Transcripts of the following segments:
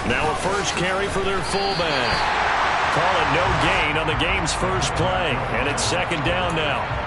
Now a first carry for their fullback. Call it no gain on the game's first play. And it's second down now.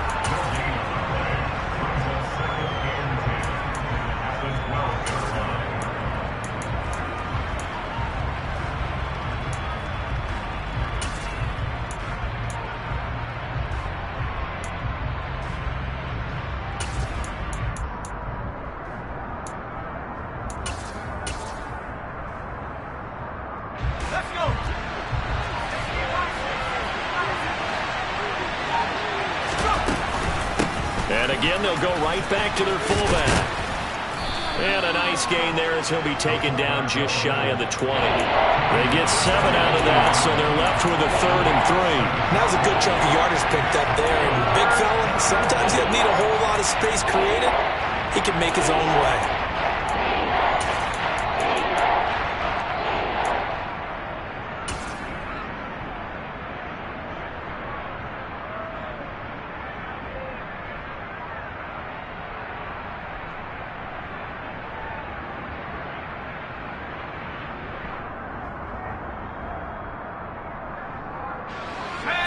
And again, they'll go right back to their fullback. And a nice gain there as he'll be taken down just shy of the 20. They get 7 out of that, so they're left with a 3rd and 3. That was a good chunk of yardage picked up there. And big fella, sometimes he doesn't need a whole lot of space created. He can make his own way.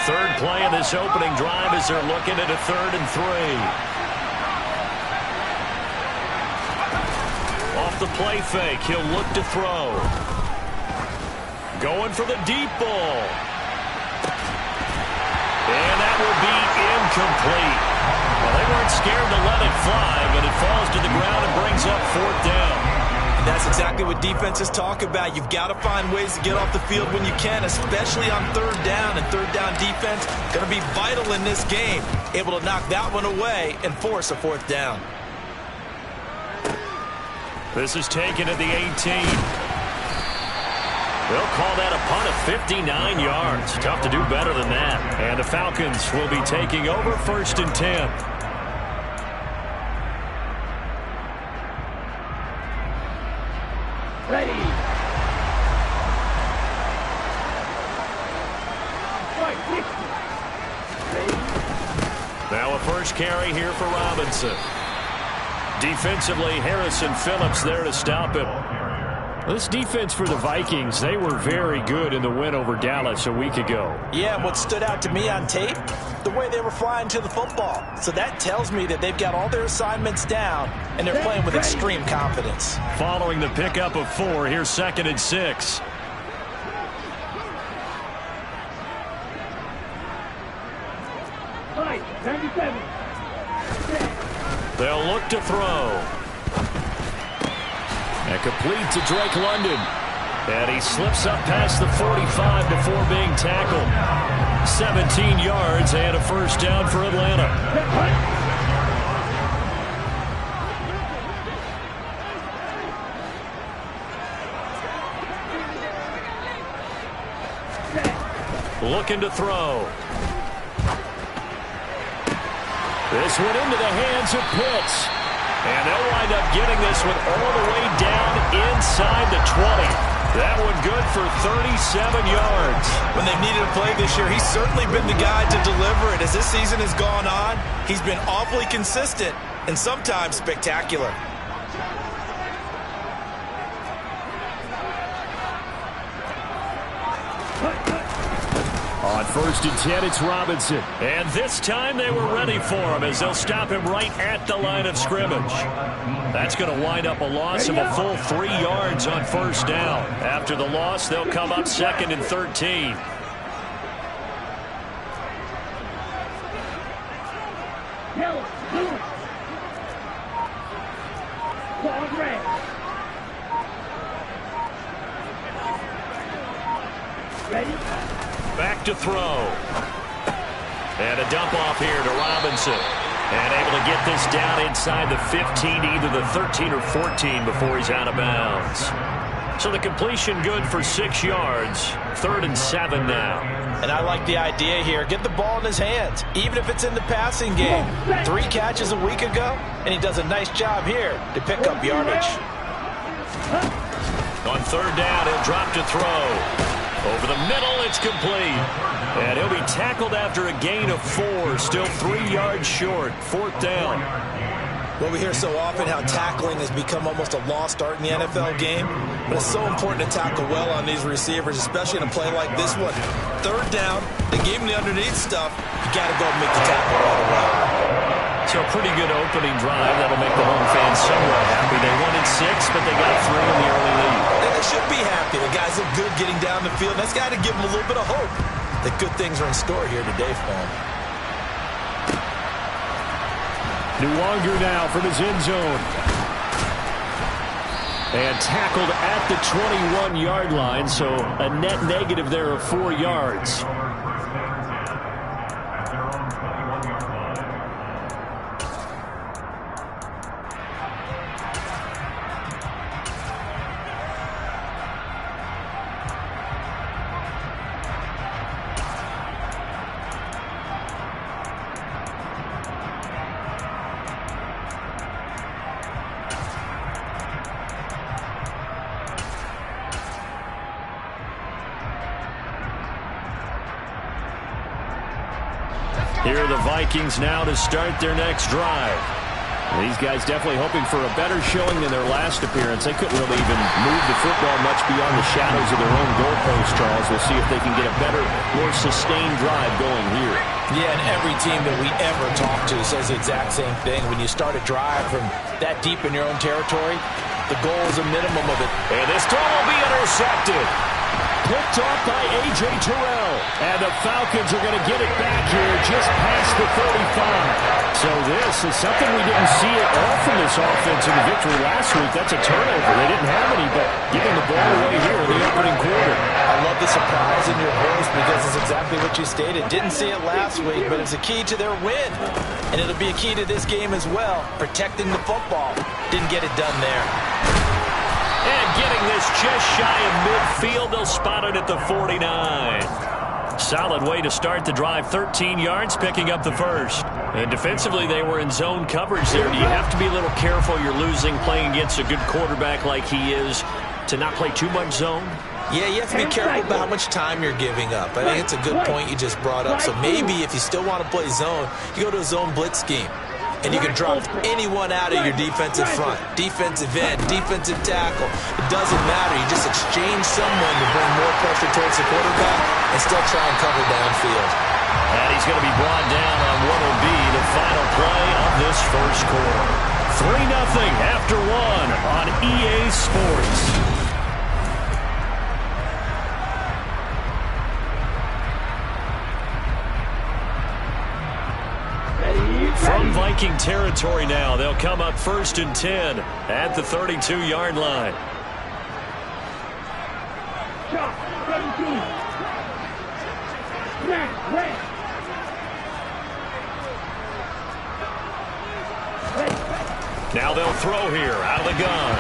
Third play of this opening drive as they're looking at a 3rd and 3. Off the play fake, he'll look to throw. Going for the deep ball. And that will be incomplete. Well, they weren't scared to let it fly, but it falls to the ground and brings up 4th down. That's exactly what defenses talk about. You've got to find ways to get off the field when you can, especially on 3rd down. And 3rd down defense going to be vital in this game. Able to knock that one away and force a 4th down. This is taken at the 18. They'll call that a punt of 59 yards. Tough to do better than that. And the Falcons will be taking over 1st and 10. Ready. Now a first carry here for Robinson. Defensively, Harrison Phillips there to stop him. This defense for the Vikings, they were very good in the win over Dallas a week ago. Yeah, and what stood out to me on tape, the way they were flying to the football. So that tells me that they've got all their assignments down, and they're playing with extreme confidence. Following the pickup of 4, here's 2nd and 6. They'll look to throw. And complete to Drake London. And he slips up past the 45 before being tackled. 17 yards and a first down for Atlanta. Looking to throw. This one into the hands of Pitts. And they'll wind up getting this one all the way down inside the 20. That one good for 37 yards. When they've needed a play this year, he's certainly been the guy to deliver it. As this season has gone on, he's been awfully consistent and sometimes spectacular. On 1st and 10, it's Robinson. And this time they were ready for him as they'll stop him right at the line of scrimmage. That's going to wind up a loss of a full 3 yards on 1st down. After the loss, they'll come up 2nd and 13. Ready? Back to throw. And a dump off here to Robinson. And able to get this down inside the 15, either the 13 or 14 before he's out of bounds. So the completion good for 6 yards. 3rd and 7 now. And I like the idea here. Get the ball in his hands, even if it's in the passing game. 3 catches a week ago, and he does a nice job here to pick up yardage. On 3rd down, he'll drop to throw. Over the middle, it's complete. And he'll be tackled after a gain of 4. Still 3 yards short. 4th down. Well, we hear so often how tackling has become almost a lost art in the NFL game, but it's so important to tackle well on these receivers, especially in a play like this one. Third down, they gave him the underneath stuff. You got to go and make the tackle right away. So a pretty good opening drive. That'll make the home fans somewhat happy. They won in 6, but they got 3 in the early lead. And they should be happy. The guys look good getting down the field. That's got to give them a little bit of hope that good things are in store here today for them. Nwangu now from his end zone. And tackled at the 21-yard line, so a net negative there of 4 yards. Here are the Vikings now to start their next drive. These guys definitely hoping for a better showing than their last appearance. They couldn't really even move the football much beyond the shadows of their own goalpost, Charles. We'll see if they can get a better, more sustained drive going here. Yeah, and every team that we ever talk to says the exact same thing. When you start a drive from that deep in your own territory, the goal is a minimum of it. And this throw will be intercepted. Picked off by A.J. Terrell. And the Falcons are going to get it back here just past the 35. So this is something we didn't see at all from this offense in the victory last week. That's a turnover. They didn't have any, but giving the ball away here in the opening quarter. I love the surprise in your voice because it's exactly what you stated. Didn't see it last week, but it's a key to their win. And it'll be a key to this game as well, protecting the football. Didn't get it done there. And getting this just shy of midfield, they'll spot it at the 49. Solid way to start the drive. 13 yards, picking up the first. And defensively, they were in zone coverage there. Do you have to be a little careful? You're losing, playing against a good quarterback like he is, to not play too much zone? Yeah, you have to be careful about how much time you're giving up. I think it's a good point you just brought up. So maybe if you still want to play zone, you go to a zone blitz scheme. And you can drop anyone out of your defensive front. Defensive end, defensive tackle. It doesn't matter. You just exchange someone to bring more pressure towards the quarterback and still try and cover downfield. And he's going to be brought down on what will be the final play of this first quarter. 3-0 after 1 on EA Sports. From Viking territory now, they'll come up 1st and 10 at the 32-yard line. Now they'll throw here out of the gun.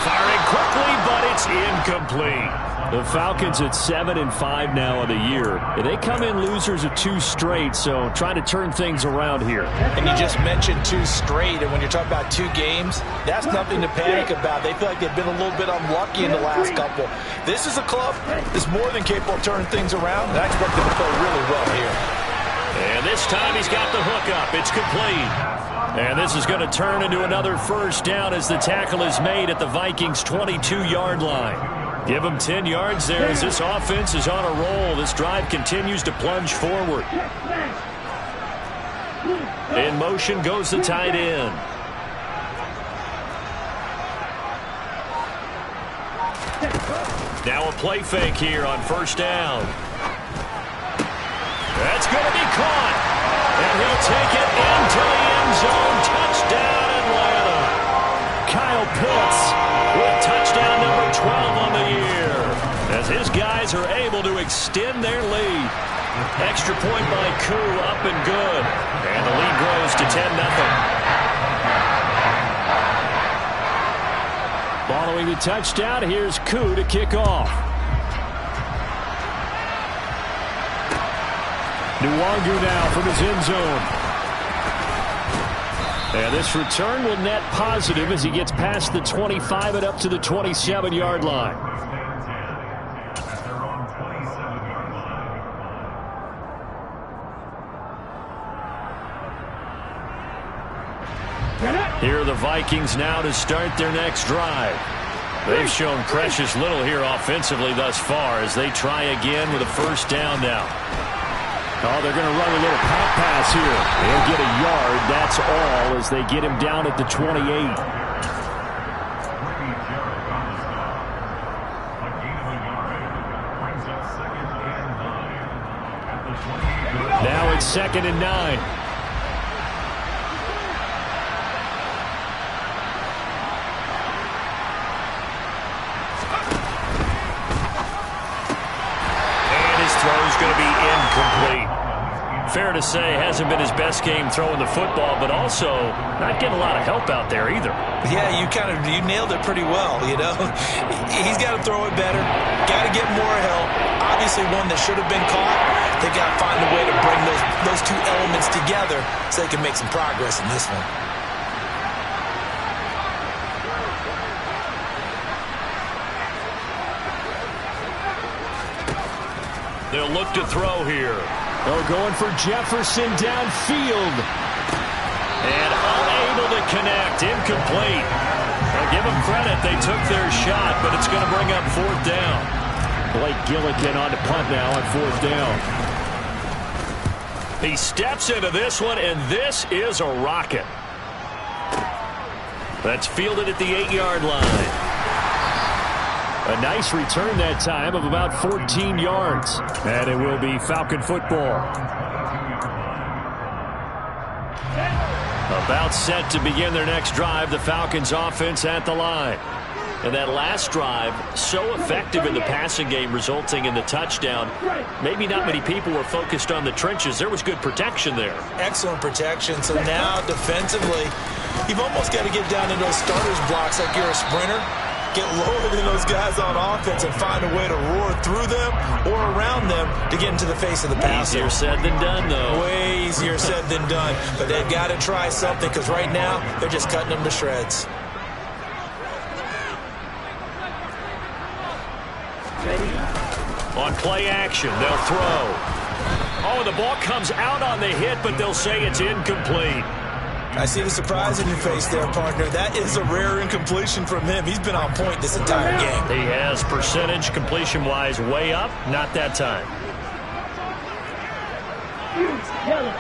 Firing quickly, but it's incomplete. The Falcons at 7-5 now of the year. They come in losers of 2 straight, so trying to turn things around here. And you just mentioned 2 straight, and when you're talking about 2 games, that's nothing to panic about. They feel like they've been a little bit unlucky in the last couple. This is a club that's more than capable of turning things around, and I expect them to play really well here. And this time he's got the hook up. It's complete. And this is going to turn into another first down as the tackle is made at the Vikings' 22-yard line. Give them 10 yards there as this offense is on a roll. This drive continues to plunge forward. In motion goes the tight end. Now a play fake here on first down. That's going to be caught. And he'll take it into the end zone. Touchdown, Atlanta. Kyle Pitts with touchdown number 12 on the year, as his guys are able to extend their lead. Extra point by Koo, up and good. And the lead grows to 10-0. Following the touchdown, here's Koo to kick off. Nwangu now from his end zone. And this return will net positive as he gets past the 25 and up to the 27-yard line. Here are the Vikings now to start their next drive. They've shown precious little here offensively thus far as they try again with a first down now. Oh, they're going to run a little pop pass here. They'll get a yard, that's all, as they get him down at the 28. Now it's 2nd and 9. And his throw is going to be incomplete. Fair to say, hasn't been his best game throwing the football, but also not getting a lot of help out there either. Yeah, you nailed it pretty well, you know. He's got to throw it better, got to get more help. Obviously one that should have been caught. They got to find a way to bring those two elements together so they can make some progress in this one. They'll look to throw here. They're going for Jefferson downfield. And unable to connect. Incomplete. Now give them credit. They took their shot, but it's going to bring up 4th down. Blake Gillikin on the punt now on 4th down. He steps into this one, and this is a rocket. That's fielded at the 8-yard line. A nice return that time of about 14 yards. And it will be Falcon football. About set to begin their next drive, the Falcons offense at the line. And that last drive, so effective in the passing game, resulting in the touchdown. Maybe not many people were focused on the trenches. There was good protection there. Excellent protection. So now defensively, you've almost got to get down to those starters blocks like you're a sprinter. Get lower than those guys on offense and find a way to roar through them or around them to get into the face of the passer. Easier said than done, though. Way easier said than done. But they've got to try something because right now they're just cutting them to shreds. On play action, they'll throw. Oh, the ball comes out on the hit, but they'll say it's incomplete. I see the surprise in your face there, partner. That is a rare incompletion from him. He's been on point this entire game. He has percentage completion-wise way up. Not that time. Yellow.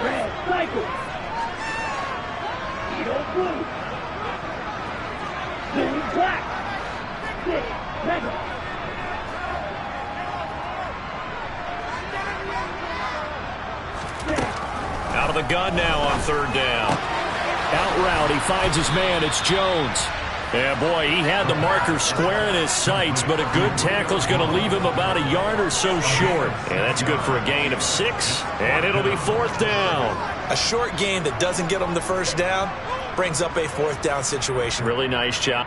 Red, cycle. Yellow, blue. Blue, black. Six, mega. Out of the gun now on 3rd down. Out route, he finds his man. It's Jones. Yeah, boy, he had the marker square in his sights, but a good tackle is going to leave him about a yard or so short. And that's good for a gain of 6, and it'll be 4th down. A short gain that doesn't get him the first down brings up a 4th down situation. Really nice job.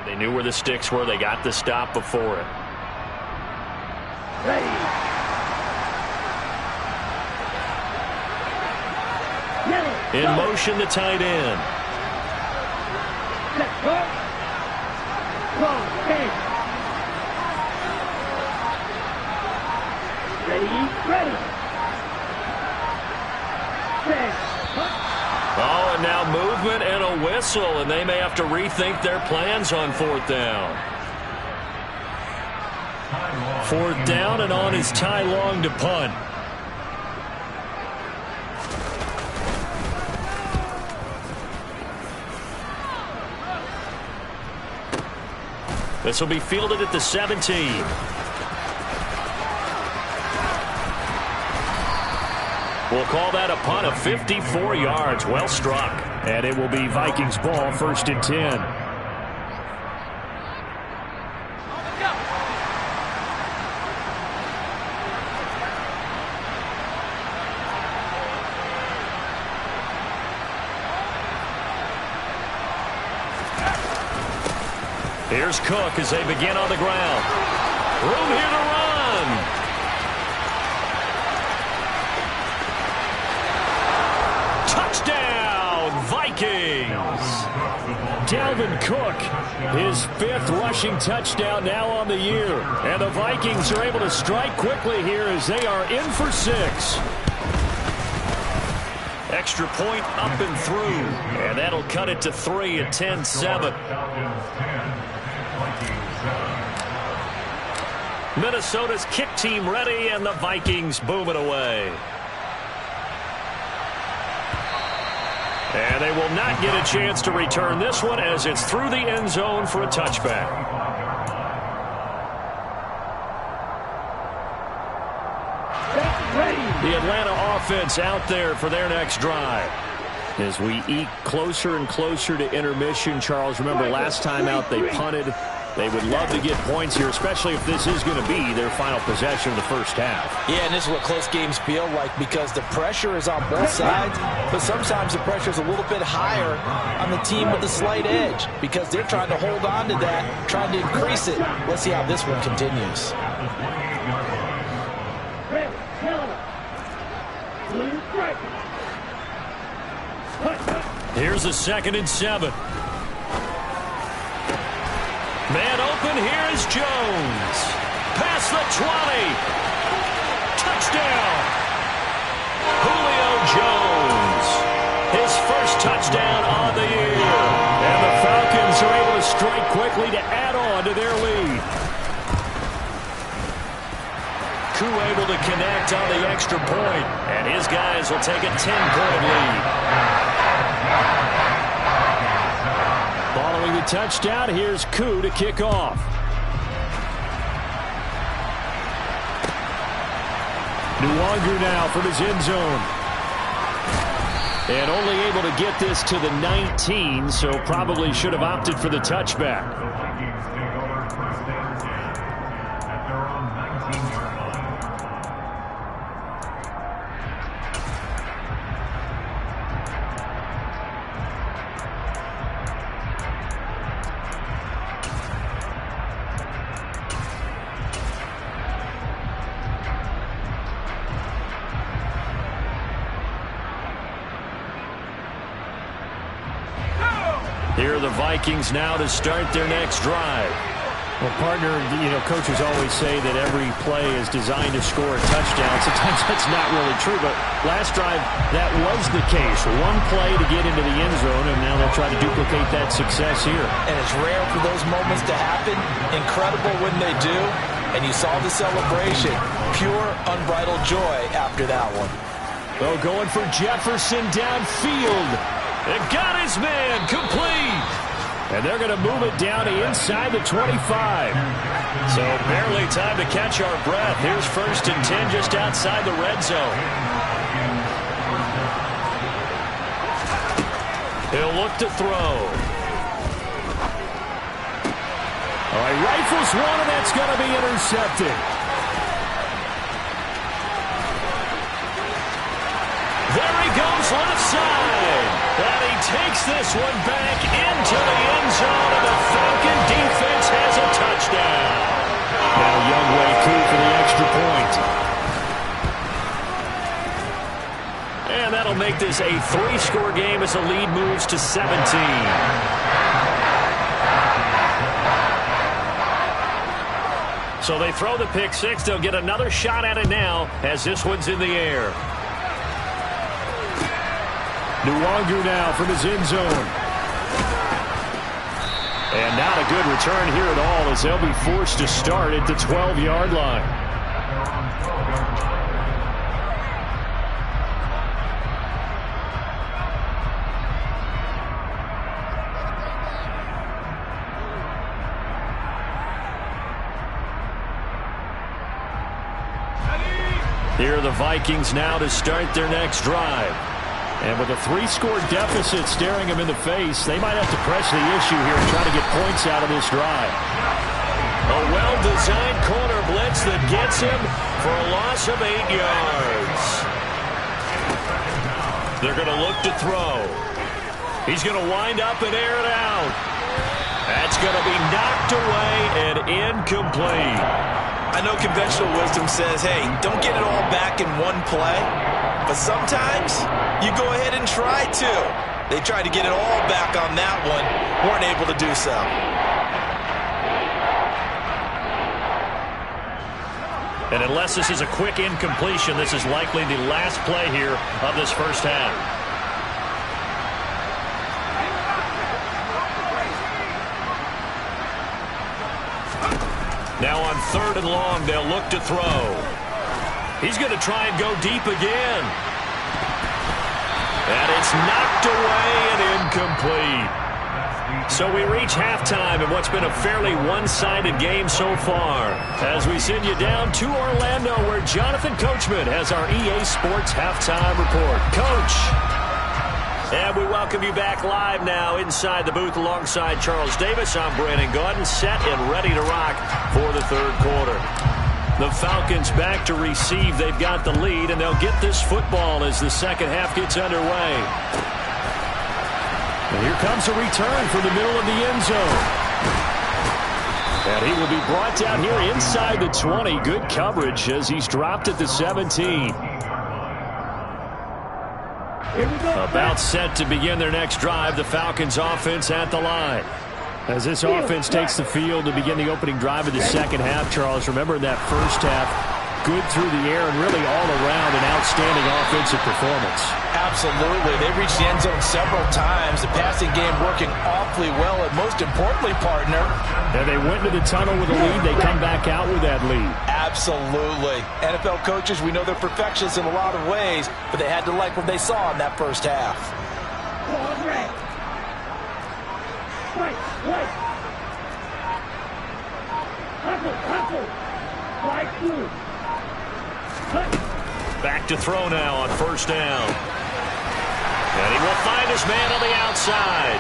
They knew where the sticks were. They got the stop before it. Ready. Yellow. In motion, the tight end. Set. Go. Go. Stand. Ready. Set. Oh, and now movement and a whistle, and they may have to rethink their plans on 4th down. 4th down, and on is Ty Long to punt. This will be fielded at the 17. We'll call that a punt of 54 yards. Well struck. And it will be Vikings ball, 1st and 10. Here's Cook as they begin on the ground. Room here to run. Touchdown, Vikings. Dalvin Cook, his 5th rushing touchdown now on the year. And the Vikings are able to strike quickly here as they are in for 6. Extra point up and through. And that'll cut it to 3 at 10-7. Minnesota's kick team ready, and the Vikings boom it away. And they will not get a chance to return this one as it's through the end zone for a touchback. The Atlanta offense out there for their next drive. As we eke closer and closer to intermission, Charles, remember last time out they punted. They would love to get points here, especially if this is going to be their final possession of the first half. Yeah, and this is what close games feel like because the pressure is on both sides, but sometimes the pressure is a little bit higher on the team with the slight edge because they're trying to hold on to that, trying to increase it. Let's see how this one continues. Here's a 2nd and 7. Man open, here is Jones. Past the 20. Touchdown. Julio Jones. His first touchdown on the year. And the Falcons are able to strike quickly to add on to their lead. Koo able to connect on the extra point. And his guys will take a 10-point lead. Following the touchdown, here's Koo to kick off. Nwangu now from his end zone. And only able to get this to the 19, so probably should have opted for the touchback. Here are the Vikings now to start their next drive. Well, partner, coaches always say that every play is designed to score a touchdown. Sometimes that's not really true, but last drive, that was the case. One play to get into the end zone, and now they'll try to duplicate that success here. And it's rare for those moments to happen. Incredible when they do. And you saw the celebration. Pure, unbridled joy after that one. Oh, going for Jefferson downfield. It got his man complete. And they're going to move it down to inside the 25. So barely time to catch our breath. Here's 1st and 10 just outside the red zone. He'll look to throw. All right, rifles one, and that's going to be intercepted. There he goes left side. And he takes this one back into the end zone, and the Falcon defense And that'll make this a 3-score game as the lead moves to 17. So they throw the pick six. They'll get another shot at it now as this one's in the air. Nwangu now from his end zone. And not a good return here at all as they'll be forced to start at the 12-yard line. Here are the Vikings now to start their next drive. And with a 3-score deficit staring them in the face, they might have to press the issue here and try to get points out of this drive. A well-designed corner blitz that gets him for a loss of 8 yards. They're going to look to throw. He's going to wind up and air it out. That's going to be knocked away and incomplete. I know conventional wisdom says, hey, don't get it all back in one play. But sometimes you go ahead and try to. They tried to get it all back on that one. Weren't able to do so. And unless this is a quick incompletion, this is likely the last play here of this first half. Now on 3rd and long, they'll look to throw. He's going to try and go deep again. And it's knocked away and incomplete. So we reach halftime in what's been a fairly one-sided game so far. As we send you down to Orlando, where Jonathan Coachman has our EA Sports Halftime Report. Coach. And we welcome you back live now inside the booth alongside Charles Davis. I'm Brandon Gaudin, set and ready to rock for the 3rd quarter. The Falcons back to receive. They've got the lead, and they'll get this football as the second half gets underway. And here comes a return from the middle of the end zone. And he will be brought down here inside the 20. Good coverage as he's dropped at the 17. About set to begin their next drive. The Falcons offense at the line. As this offense takes the field to begin the opening drive of the second half, Charles, remember in that first half, good through the air and really all around an outstanding offensive performance. Absolutely. They reached the end zone several times. The passing game working awfully well, and most importantly, partner. And they went to the tunnel with a lead. They come back out with that lead. Absolutely. NFL coaches, we know they're perfectionists in a lot of ways, but they had to like what they saw in that first half. Back to throw now on 1st down. And he will find his man on the outside.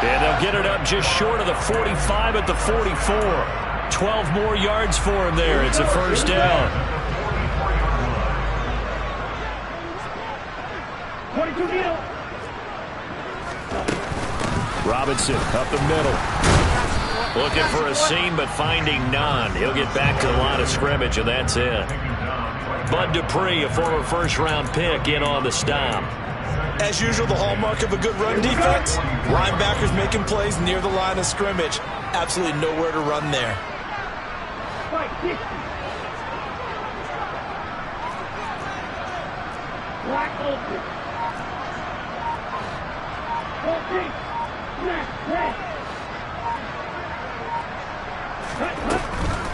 And they'll get it up just short of the 45 at the 44. 12 more yards for him there. It's a 1st down. 22 deal. Robinson up the middle. Looking for a seam, but finding none. He'll get back to the line of scrimmage, and that's it. Bud Dupree, a former first-round pick, in on the stop. As usual, the hallmark of a good run defense. Linebackers making plays near the line of scrimmage. Absolutely nowhere to run there. Black open.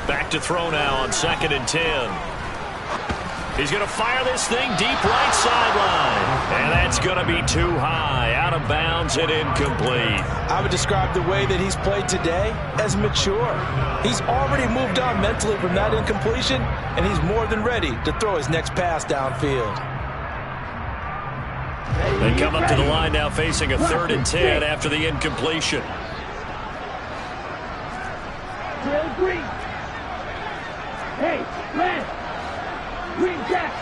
Back to throw now on 2nd and 10. He's going to fire this thing deep right sideline. And that's going to be too high. Out of bounds and incomplete. I would describe the way that he's played today as mature. He's already moved on mentally from that incompletion, and he's more than ready to throw his next pass downfield. They come up to the line now facing a 3rd and 10 after the incompletion. Green. Hey, man. Green Jack.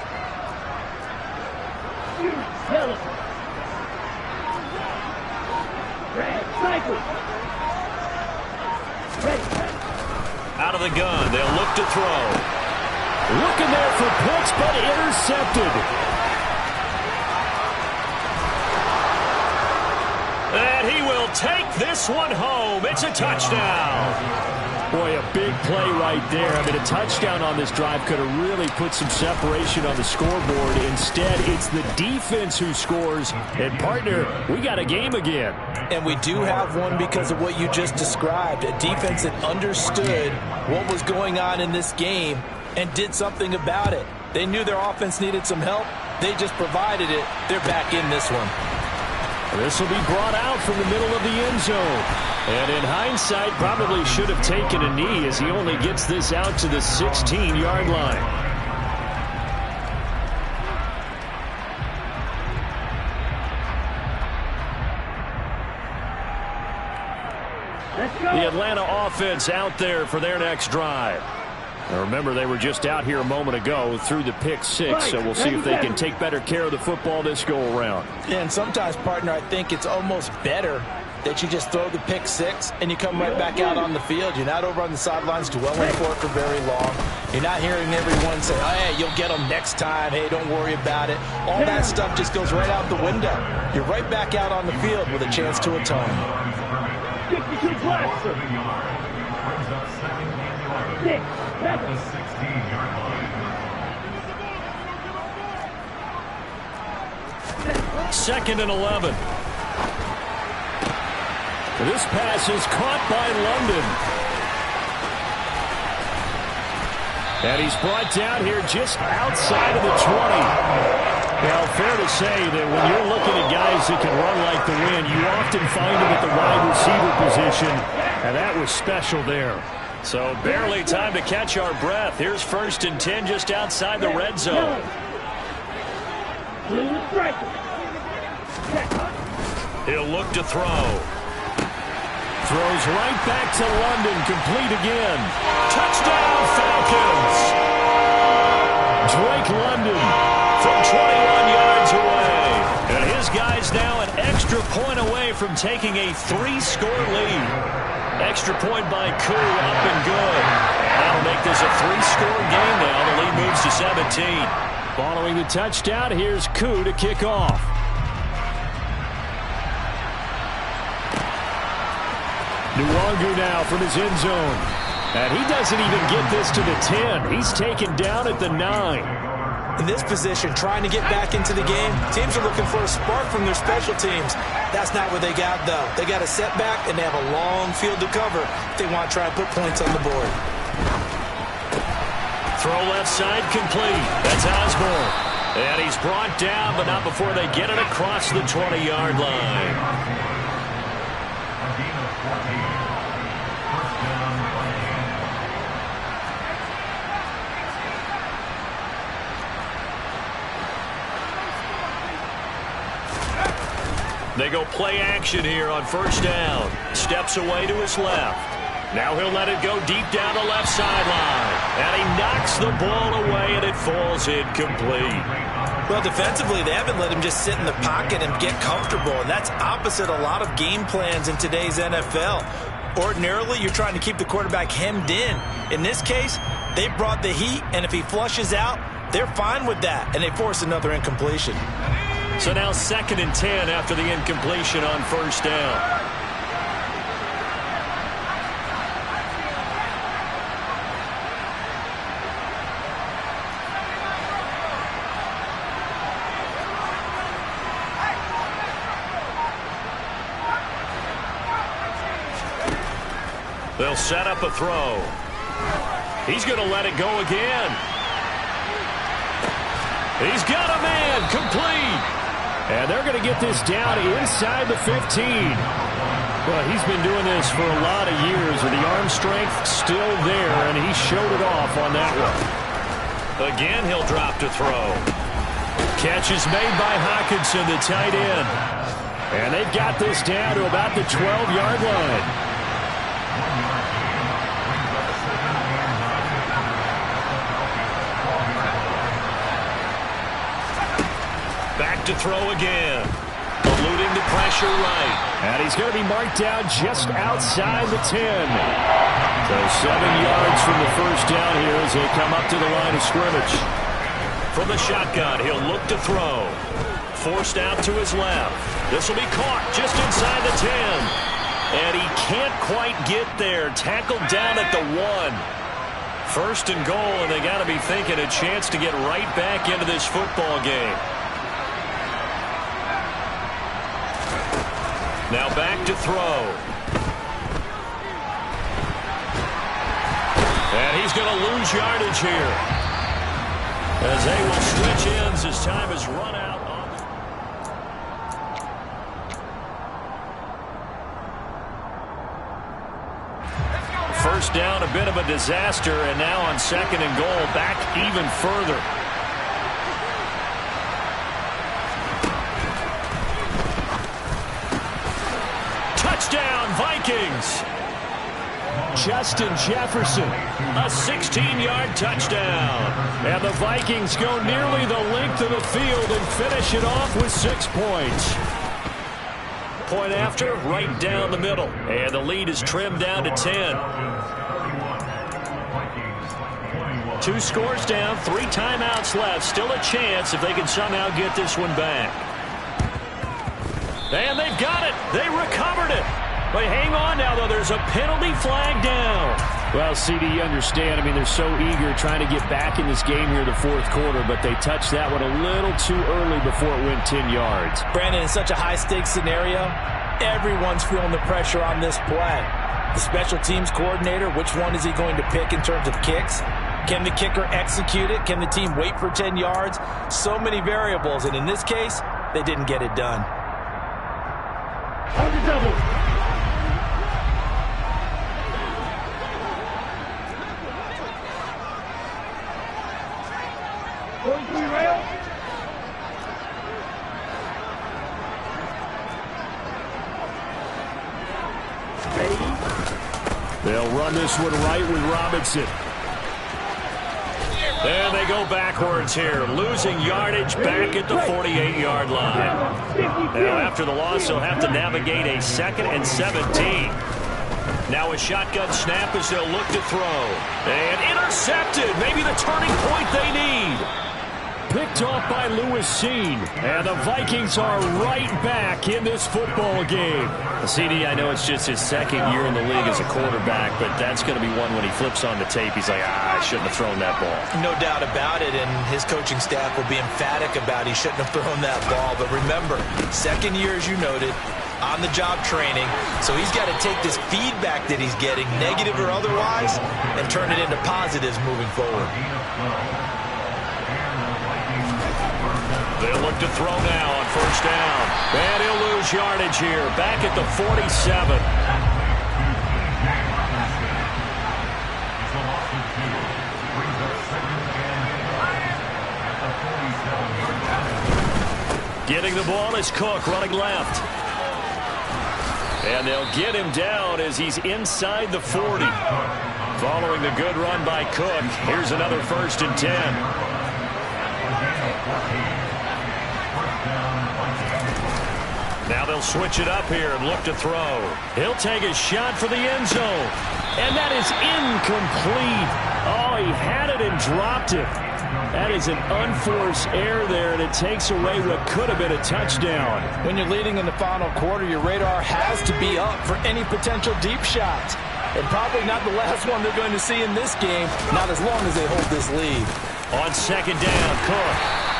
You hell. Red cycle. Red. Out of the gun, they'll look to throw. Looking there for Pitts, but intercepted. He'll take this one home. It's a touchdown. Boy, a big play right there. I mean, a touchdown on this drive could have really put some separation on the scoreboard. Instead, it's the defense who scores. And, partner, we got a game again. And we do have one because of what you just described. A defense that understood what was going on in this game and did something about it. They knew their offense needed some help. They just provided it. They're back in this one. This will be brought out from the middle of the end zone. And in hindsight, probably should have taken a knee as he only gets this out to the 16-yard line. Let's go. The Atlanta offense out there for their next drive. Now remember, they were just out here a moment ago through the pick six, so we'll see if they can take better care of the football this go-around. And sometimes, partner, I think it's almost better that you just throw the pick six and you come right back out on the field. You're not over on the sidelines dwelling for it for very long. You're not hearing everyone say, oh, hey, you'll get them next time. Hey, don't worry about it. All that stuff just goes right out the window. You're right back out on the field with a chance to atone. 52 left. 6, 7. Second and 11. This pass is caught by London. And he's brought down here just outside of the 20. Now, fair to say that when you're looking at guys that can run like the wind, you often find them at the wide receiver position, and that was special there. So barely time to catch our breath. Here's 1st and 10 just outside the red zone. He'll look to throw. Throws right back to London, complete again. Touchdown, Falcons! Drake London from 21 yards away. And his guy's now an extra point away from taking a 3-score lead. Extra point by Koo, up and good. That'll make this a 3-score game now. The lead moves to 17. Following the touchdown, here's Koo to kick off. Nwangu now from his end zone. And he doesn't even get this to the 10. He's taken down at the 9. In this position, trying to get back into the game, teams are looking for a spark from their special teams. That's not what they got, though. They got a setback, and they have a long field to cover if they want to try and put points on the board. Throw left side complete. That's Osborne. And he's brought down, but not before they get it across the 20-yard line. They go play action here on 1st down. Steps away to his left. Now he'll let it go deep down the left sideline. And he knocks the ball away, and it falls incomplete. Well, defensively, they haven't let him just sit in the pocket and get comfortable, and that's opposite a lot of game plans in today's NFL. Ordinarily, you're trying to keep the quarterback hemmed in. In this case, they brought the heat, and if he flushes out, they're fine with that, and they force another incompletion. So now 2nd and 10 after the incompletion on 1st down. They'll set up a throw. He's going to let it go again. He's got a man, complete. And they're going to get this down inside the 15. Well, he's been doing this for a lot of years, and the arm strength still there, and he showed it off on that one. Again, he'll drop to throw. Catch is made by Hockenson, the tight end. And they've got this down to about the 12-yard line. Back to throw again. Eluding the pressure right. And he's going to be marked down just outside the 10. So 7 yards from the 1st down here as they come up to the line of scrimmage. From the shotgun, he'll look to throw. Forced out to his left. This will be caught just inside the 10. And he can't quite get there. Tackled down at the 1. First and goal, and they got to be thinking a chance to get right back into this football game. Now back to throw. And he's going to lose yardage here, as they will switch ends as time is run out. First down, a bit of a disaster, and now on second and goal, back even further. Touchdown, Vikings! Justin Jefferson, a 16-yard touchdown. And the Vikings go nearly the length of the field and finish it off with 6 points. Point after, right down the middle. And the lead is trimmed down to 10. 2 scores down, 3 timeouts left. Still a chance if they can somehow get this one back. And they've got it. They recovered it. But hang on now, though. There's a penalty flag down. Well, CD, you understand. I mean, they're so eager trying to get back in this game here in the fourth quarter, but they touched that one a little too early before it went 10 yards. Brandon, in such a high-stakes scenario, everyone's feeling the pressure on this play. The special teams coordinator, which one is he going to pick in terms of kicks? Can the kicker execute it? Can the team wait for 10 yards? So many variables, and in this case, they didn't get it done. On the double. They'll run this one right with Robinson. And they go backwards here, losing yardage back at the 48-yard line. Now, after the loss, they'll have to navigate a 2nd and 17. Now a shotgun snap as they'll look to throw. And intercepted, maybe the turning point they need. Picked off by Lewis Seen. And the Vikings are right back in this football game. CD, I know it's just his 2nd year in the league as a quarterback, but that's going to be one when he flips on the tape. He's like, I shouldn't have thrown that ball. No doubt about it, and his coaching staff will be emphatic about he shouldn't have thrown that ball. But remember, 2nd year, as you noted, on-the-job training, so he's got to take this feedback that he's getting, negative or otherwise, and turn it into positives moving forward. They'll look to throw now on first down. And he'll lose yardage here, back at the 47. Getting the ball is Cook, running left. And they'll get him down as he's inside the 40. Following the good run by Cook, here's another 1st and 10. Now they'll switch it up here and look to throw. He'll take a shot for the end zone. And that is incomplete. Oh, he had it and dropped it. That is an unforced error there, and it takes away what could have been a touchdown. When you're leading in the final quarter, your radar has to be up for any potential deep shots. And probably not the last one they're going to see in this game, not as long as they hold this lead. On second down, Cook.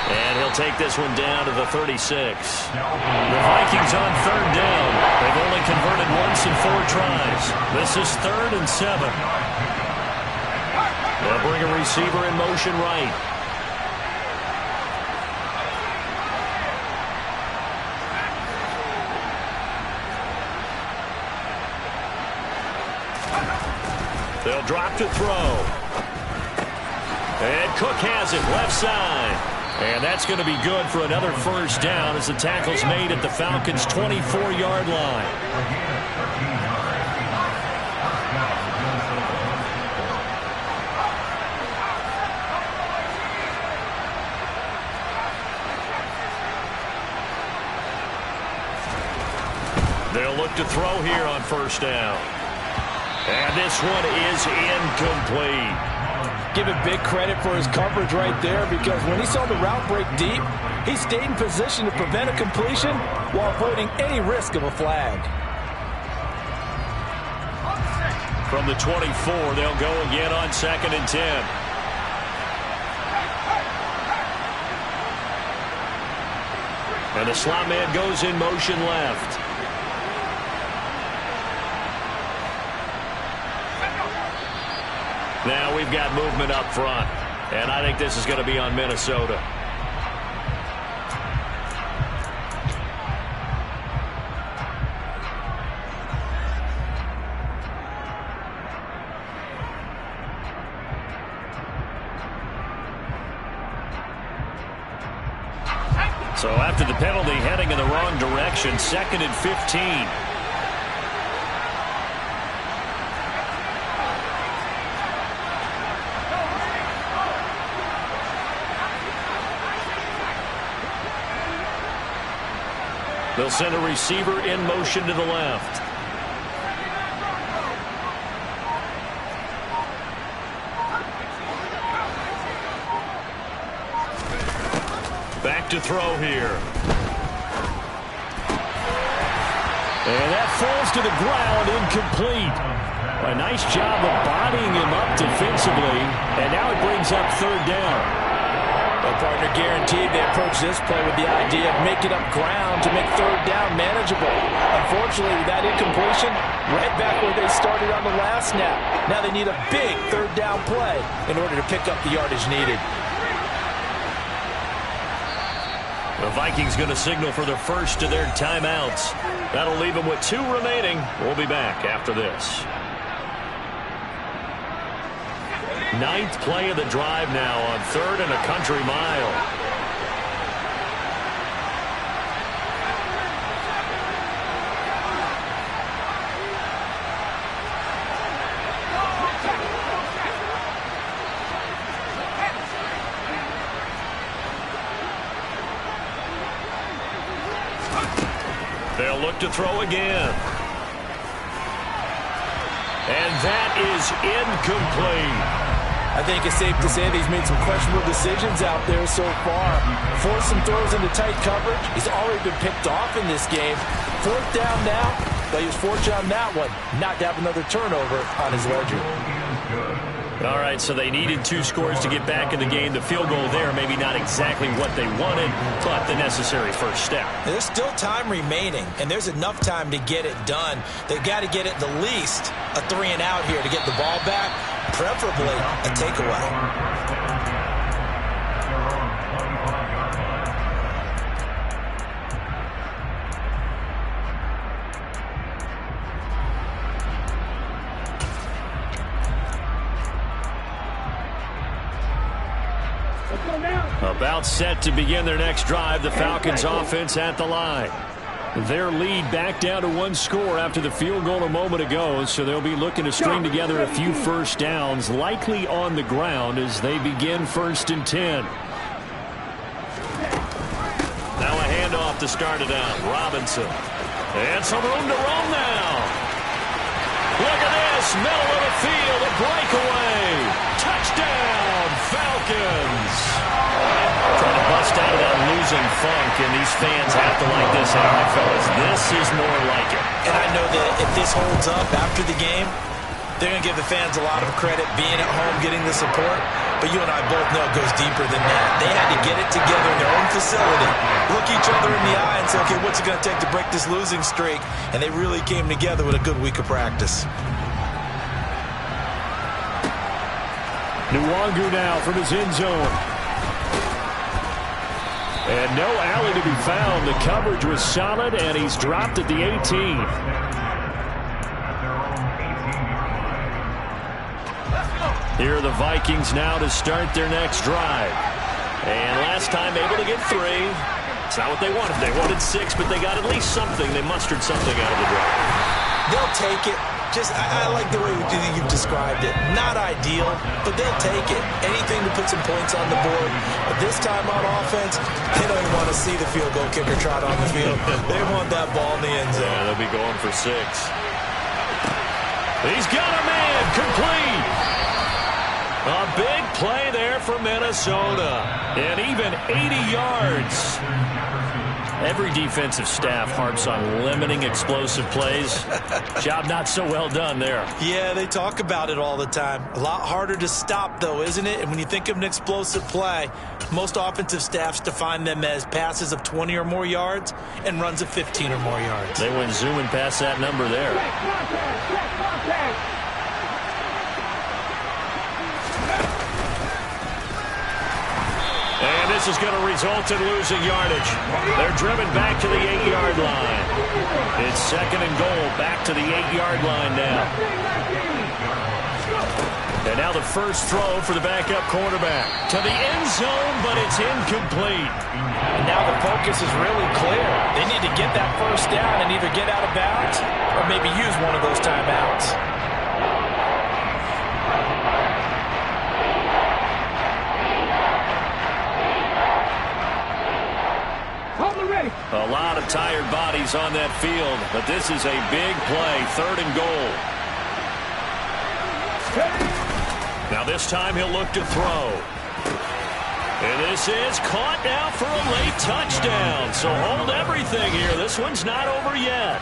And he'll take this one down to the 36. The Vikings on third down. They've only converted once in 4 tries. This is 3rd and 7. They'll bring a receiver in motion right. They'll drop to throw. And Cook has it left side. And that's going to be good for another first down as the tackle's made at the Falcons' 24-yard line. They'll look to throw here on first down. And this one is incomplete. give it big credit for his coverage right there, because when he saw the route break deep, he stayed in position to prevent a completion while avoiding any risk of a flag. From the 24, they'll go again on 2nd and 10. And the slot man goes in motion left. Now we've got movement up front, and I think this is going to be on Minnesota. So after the penalty, heading in the wrong direction, 2nd and 15. They'll send a receiver in motion to the left. Back to throw here. And that falls to the ground, incomplete. A nice job of bodying him up defensively, and now it brings up 3rd down. Well, partner, guaranteed they approach this play with the idea of making up ground to make 3rd down manageable. Unfortunately, with that incompletion, right back where they started on the last snap. Now they need a big 3rd down play in order to pick up the yardage needed. The Vikings going to signal for the first of their timeouts. That'll leave them with 2 remaining. We'll be back after this. 9th play of the drive now on 3rd and a country mile. They'll look to throw again. And that is incomplete. I think it's safe to say that he's made some questionable decisions out there so far. Forced some throws into tight coverage. He's already been picked off in this game. 4th down now, but he was fortunate on that one not to have another turnover on his ledger. All right, so they needed 2 scores to get back in the game. The field goal there, maybe not exactly what they wanted, but the necessary first step. There's still time remaining, and there's enough time to get it done. They've got to get at the least a 3 and out here to get the ball back, preferably a takeaway. About set to begin their next drive, the Falcons offense at the line. Their lead back down to 1 score after the field goal a moment ago, so they'll be looking to string together a few first downs, likely on the ground as they begin 1st and 10. Now a handoff to start it out. Robinson. And some room to roam now. Look at this, middle of the field, a breakaway. Touchdown, Falcons. Trying to bust out of that losing funk, and these fans have to like this. All right, fellas, this is more like it. And I know that if this holds up after the game, they're going to give the fans a lot of credit being at home, getting the support. But you and I both know it goes deeper than that. They had to get it together in their own facility, look each other in the eye and say, okay, what's it going to take to break this losing streak? And they really came together with a good week of practice. Nwangu now from his end zone. And no alley to be found. The coverage was solid, and he's dropped at the 18. Here are the Vikings now to start their next drive. And last time able to get 3. It's not what they wanted. They wanted 6, but they got at least something. They mustered something out of the drive. They'll take it. I like the way you've described it. Not ideal, but they'll take it. Anything to put some points on the board. But this time on offense, they don't even want to see the field goal kicker trot on the field. They want that ball in the end zone. Yeah, they'll be going for 6. He's got a man, complete. A big play there for Minnesota. And even 80 yards. Every defensive staff harps on limiting explosive plays. Job not so well done there. Yeah, they talk about it all the time. A lot harder to stop, though, isn't it? And when you think of an explosive play, most offensive staffs define them as passes of 20 or more yards and runs of 15 or more yards. They went zooming past that number there. And this is going to result in losing yardage. They're driven back to the 8-yard line. It's 2nd and goal, back to the 8-yard line now. And now the first throw for the backup quarterback. To the end zone, but it's incomplete. And now the focus is really clear. They need to get that first down and either get out of bounds or maybe use one of those timeouts. A lot of tired bodies on that field, but this is a big play, 3rd and goal. Now this time he'll look to throw. And this is caught now for a late touchdown. So hold everything here. This one's not over yet.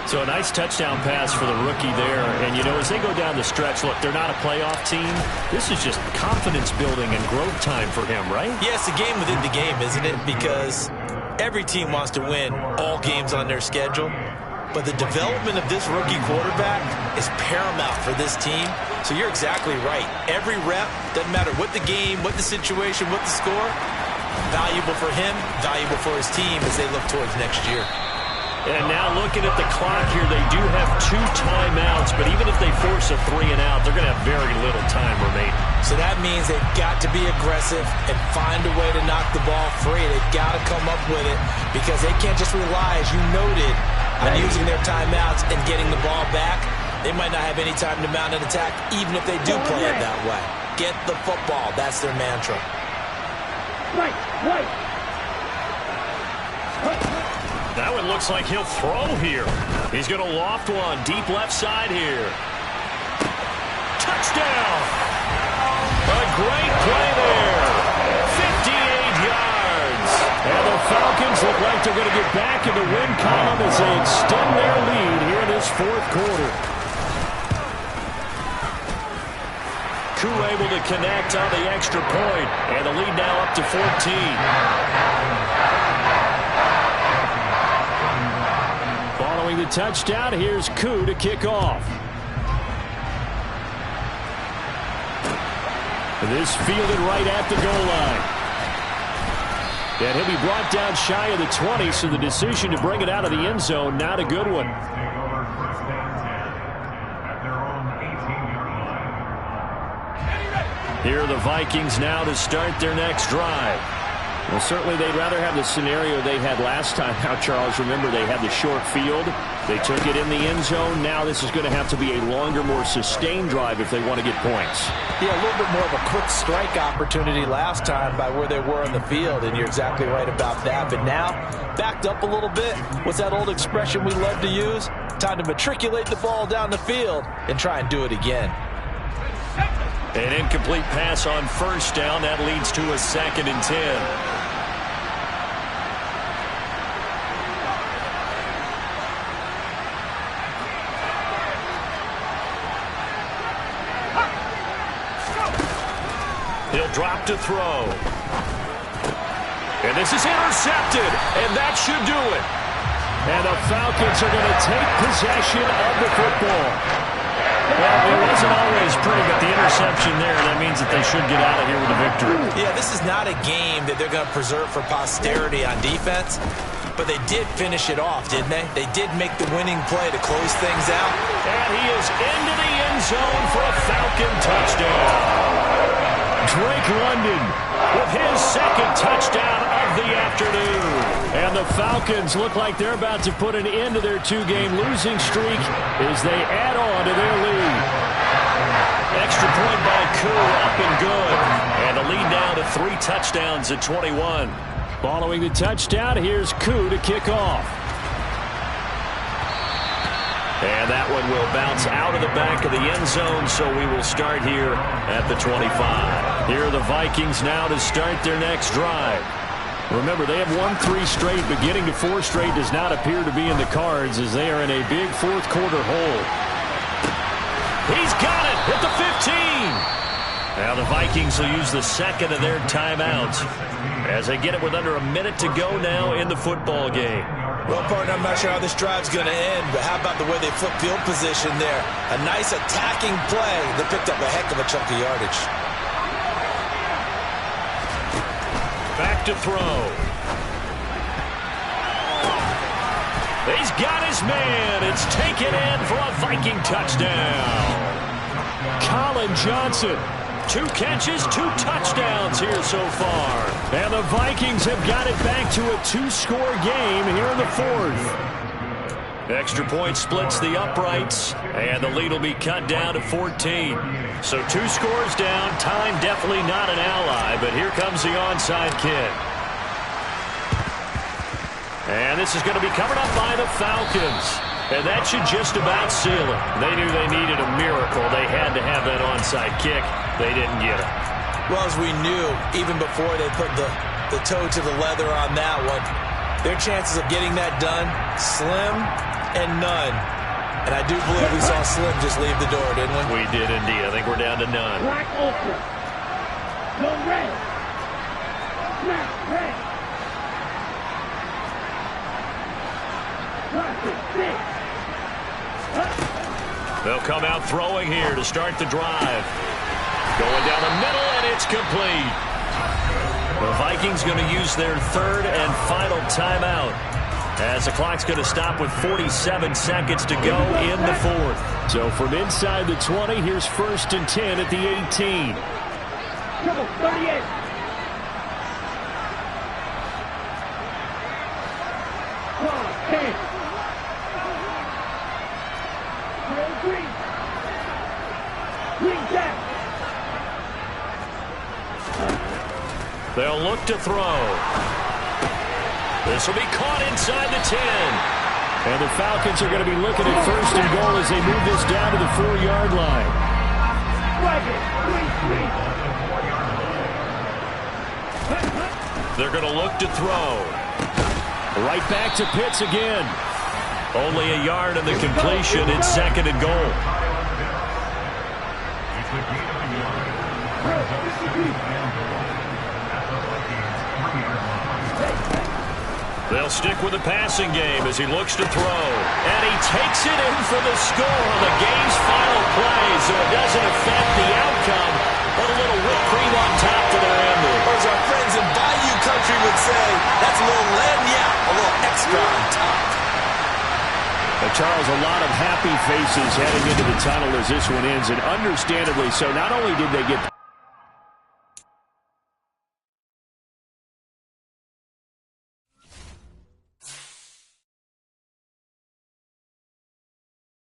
So a nice touchdown pass for the rookie there. And, you know, as they go down the stretch, look, they're not a playoff team. This is just confidence building and growth time for him, right? Yeah, it's a game within the game, isn't it? Because every team wants to win all games on their schedule. But the development of this rookie quarterback is paramount for this team. So you're exactly right. Every rep, doesn't matter what the game, what the situation, what the score, valuable for him, valuable for his team as they look towards next year. And now looking at the clock here, they do have 2 timeouts, but even if they force a 3 and out, they're going to have very little time remaining. So that means they've got to be aggressive and find a way to knock the ball free. They've got to come up with it because they can't just rely, as you noted, on using their timeouts and getting the ball back. They might not have any time to mount an attack, even if they do play it that way. Get the football. That's their mantra. Right. That one looks like he'll throw here. He's going to loft one deep left side here. Touchdown! A great play there. 58 yards. And the Falcons look like they're going to get back in the win column as they extend their lead here in this 4th quarter. Koo able to connect on the extra point, and the lead now up to 14. Following the touchdown, here's Koo to kick off. This fielded right at the goal line. And he'll be brought down shy of the 20, so the decision to bring it out of the end zone, not a good one. Here are the Vikings now to start their next drive. Well, certainly they'd rather have the scenario they had last time out, Charles. Remember, they had the short field. They took it in the end zone. Now this is going to have to be a longer, more sustained drive if they want to get points. Yeah, a little bit more of a quick strike opportunity last time by where they were on the field, and you're exactly right about that. But now, backed up a little bit. What's that old expression we love to use? Time to matriculate the ball down the field and try and do it again. An incomplete pass on first down. That leads to a 2nd and 10. He'll drop to throw. And this is intercepted, and that should do it. And the Falcons are going to take possession of the football. Well, it wasn't always pretty, but the interception there, that means that they should get out of here with a victory. Yeah, this is not a game that they're going to preserve for posterity on defense, but they did finish it off, didn't they? They did make the winning play to close things out. And he is into the end zone for a Falcon touchdown. Drake London with his 2nd touchdown of the afternoon. And the Falcons look like they're about to put an end to their 2-game losing streak as they add on to their lead. Extra point by Koo, up and good. And the lead now to 3 touchdowns at 21. Following the touchdown, here's Koo to kick off. And that one will bounce out of the back of the end zone, so we will start here at the 25. Here are the Vikings now to start their next drive. Remember, they have won 3 straight, but getting to 4 straight does not appear to be in the cards as they are in a big fourth quarter hole. He's got it at the 15. Now the Vikings will use the second of their timeouts as they get it with under a minute to go now in the football game. Well, partner, I'm not sure how this drive's going to end, but how about the way they flip field position there? A nice attacking play that picked up a heck of a chunk of yardage. Back to throw. He's got his man. It's taken in for a Viking touchdown. Colin Johnson. 2 catches, 2 touchdowns here so far. And the Vikings have got it back to a 2-score game here in the fourth. Extra point splits the uprights, and the lead will be cut down to 14. So 2 scores down, time definitely not an ally, but here comes the onside kick. And this is going to be covered up by the Falcons. And that should just about seal it. They knew they needed a miracle. They had to have that onside kick. They didn't get it. Well, as we knew, even before they put the toe to the leather on that one, their chances of getting that done, slim and none. And I do believe we saw Slim just leave the door, didn't we? We did indeed. I think we're down to none. Black ultra. Go red. Snap red. They'll come out throwing here to start the drive. Going down the middle, and it's complete. The Vikings going to use their third and final timeout as the clock's going to stop with 47 seconds to go in the fourth. So from inside the 20, here's 1st and 10 at the 18. Triple 38. They'll look to throw. This will be caught inside the 10. And the Falcons are going to be looking at 1st and goal as they move this down to the 4-yard line. They're going to look to throw. Right back to Pitts again. Only a yard in the completion. It's 2nd and goal. They'll stick with the passing game as he looks to throw. And he takes it in for the score on the game's final play, so it doesn't affect the outcome, but a little whipped cream on top to their ending. Or as our friends in Bayou Country would say, that's a little lagniappe, a little extra on top. Charles, a lot of happy faces heading into the tunnel as this one ends, and understandably so. Not only did they get